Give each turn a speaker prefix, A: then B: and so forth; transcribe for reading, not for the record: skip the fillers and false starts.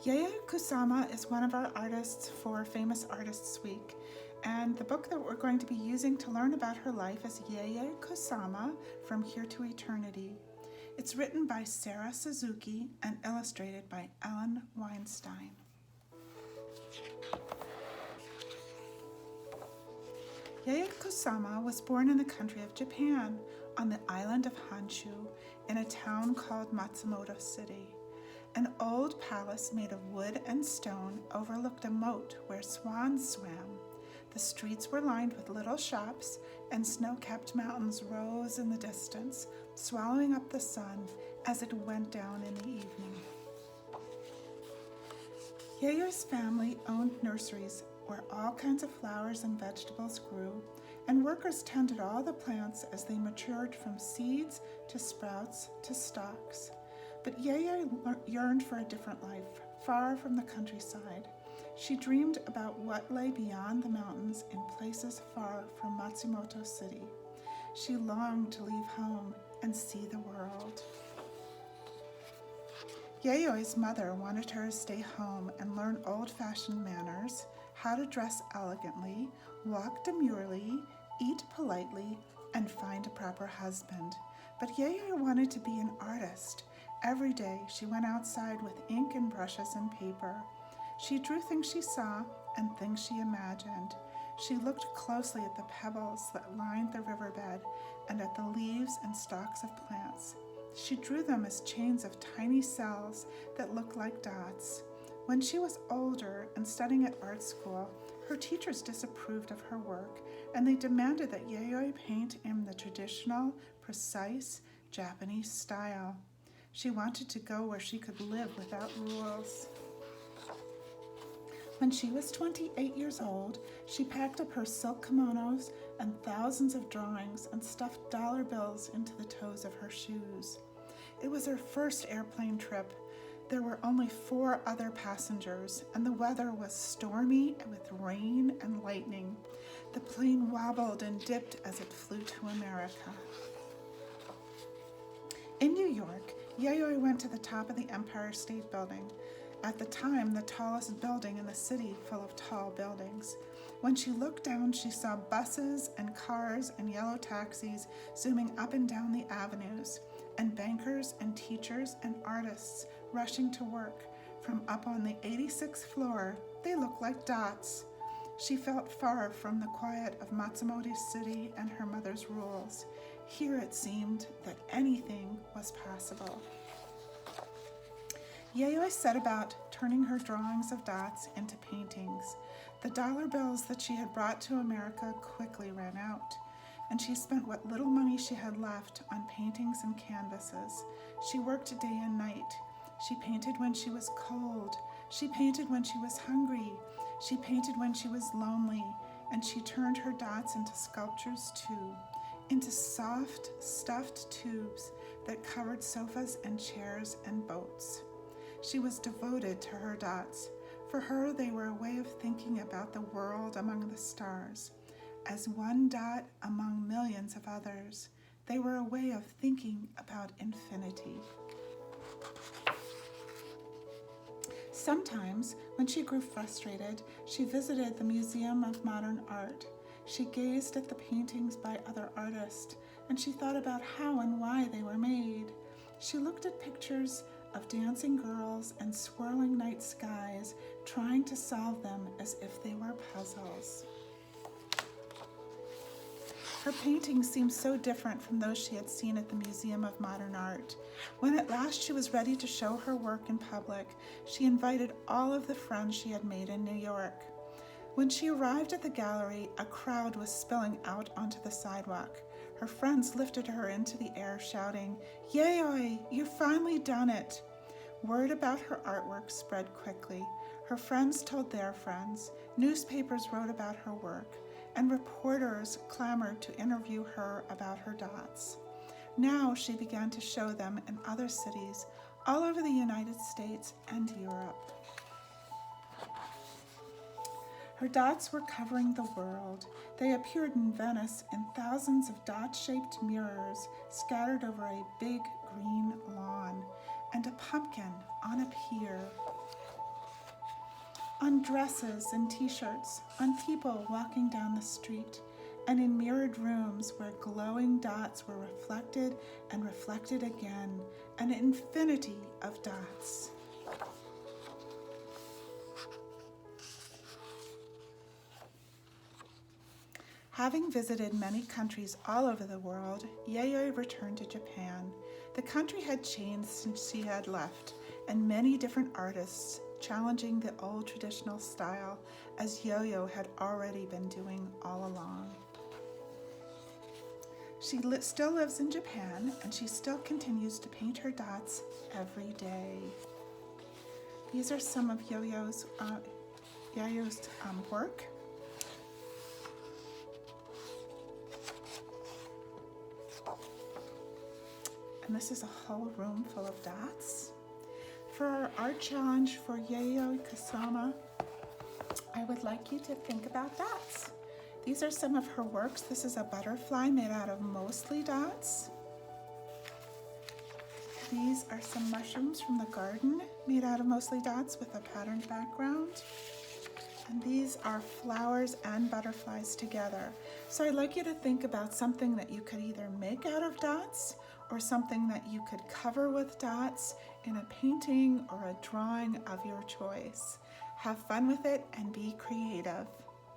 A: Yayoi Kusama is one of our artists for Famous Artists Week, and the book that we're going to be using to learn about her life is Yayoi Kusama, From Here to Eternity. It's written by Sarah Suzuki and illustrated by Ellen Weinstein. Yayoi Kusama was born in the country of Japan, on the island of Honshu, in a town called Matsumoto City. An old palace made of wood and stone overlooked a moat where swans swam. The streets were lined with little shops, and snow-capped mountains rose in the distance, swallowing up the sun as it went down in the evening. Yayoi's family owned nurseries where all kinds of flowers and vegetables grew, and workers tended all the plants as they matured from seeds to sprouts to stalks. But Yayoi yearned for a different life, far from the countryside. She dreamed about what lay beyond the mountains in places far from Matsumoto City. She longed to leave home and see the world. Yayoi's mother wanted her to stay home and learn old-fashioned manners, how to dress elegantly, walk demurely, eat politely, and find a proper husband. But Yayoi wanted to be an artist. Every day she went outside with ink and brushes and paper. She drew things she saw and things she imagined. She looked closely at the pebbles that lined the riverbed and at the leaves and stalks of plants. She drew them as chains of tiny cells that looked like dots. When she was older and studying at art school, her teachers disapproved of her work, and they demanded that Yayoi paint in the traditional, precise Japanese style. She wanted to go where she could live without rules. When she was 28 years old, she packed up her silk kimonos and thousands of drawings and stuffed dollar bills into the toes of her shoes. It was her first airplane trip. There were only 4 other passengers, and the weather was stormy with rain and lightning. The plane wobbled and dipped as it flew to America. In New York, Yayoi went to the top of the Empire State Building, at the time the tallest building in the city full of tall buildings. When she looked down, she saw buses and cars and yellow taxis zooming up and down the avenues, and bankers and teachers and artists rushing to work. From up on the 86th floor, they looked like dots. She felt far from the quiet of Matsumoto City and her mother's rules. Here it seemed that anything was possible. Yayoi set about turning her drawings of dots into paintings. The dollar bills that she had brought to America quickly ran out, and she spent what little money she had left on paintings and canvases. She worked day and night. She painted when she was cold. She painted when she was hungry. She painted when she was lonely, and she turned her dots into sculptures too, into soft, stuffed tubes that covered sofas and chairs and boats. She was devoted to her dots. For her, they were a way of thinking about the world among the stars. As one dot among millions of others, they were a way of thinking about infinity. Sometimes, when she grew frustrated, she visited the Museum of Modern Art. She gazed at the paintings by other artists, and she thought about how and why they were made. She looked at pictures of dancing girls and swirling night skies, trying to solve them as if they were puzzles. Her paintings seemed so different from those she had seen at the Museum of Modern Art. When at last she was ready to show her work in public, she invited all of the friends she had made in New York. When she arrived at the gallery, a crowd was spilling out onto the sidewalk. Her friends lifted her into the air, shouting, "Yayoi, you've finally done it!" Word about her artwork spread quickly. Her friends told their friends, newspapers wrote about her work, and reporters clamored to interview her about her dots. Now she began to show them in other cities all over the United States and Europe. Her dots were covering the world. They appeared in Venice in thousands of dot-shaped mirrors scattered over a big green lawn, and a pumpkin on a pier. on dresses and t-shirts, on people walking down the street, and in mirrored rooms where glowing dots were reflected and reflected again, an infinity of dots. Having visited many countries all over the world, Yayoi returned to Japan. The country had changed since she had left, and many different artists challenging the old traditional style, as Yo-Yo had already been doing all along. She still lives in Japan, and she still continues to paint her dots every day. These are some of Yayoi's work. And this is a whole room full of dots. For our art challenge for Yayoi Kusama, I would like you to think about dots. These are some of her works. This is a butterfly made out of mostly dots. These are some mushrooms from the garden made out of mostly dots with a patterned background. And these are flowers and butterflies together. So I'd like you to think about something that you could either make out of dots or something that you could cover with dots in a painting or a drawing of your choice. Have fun with it and be creative.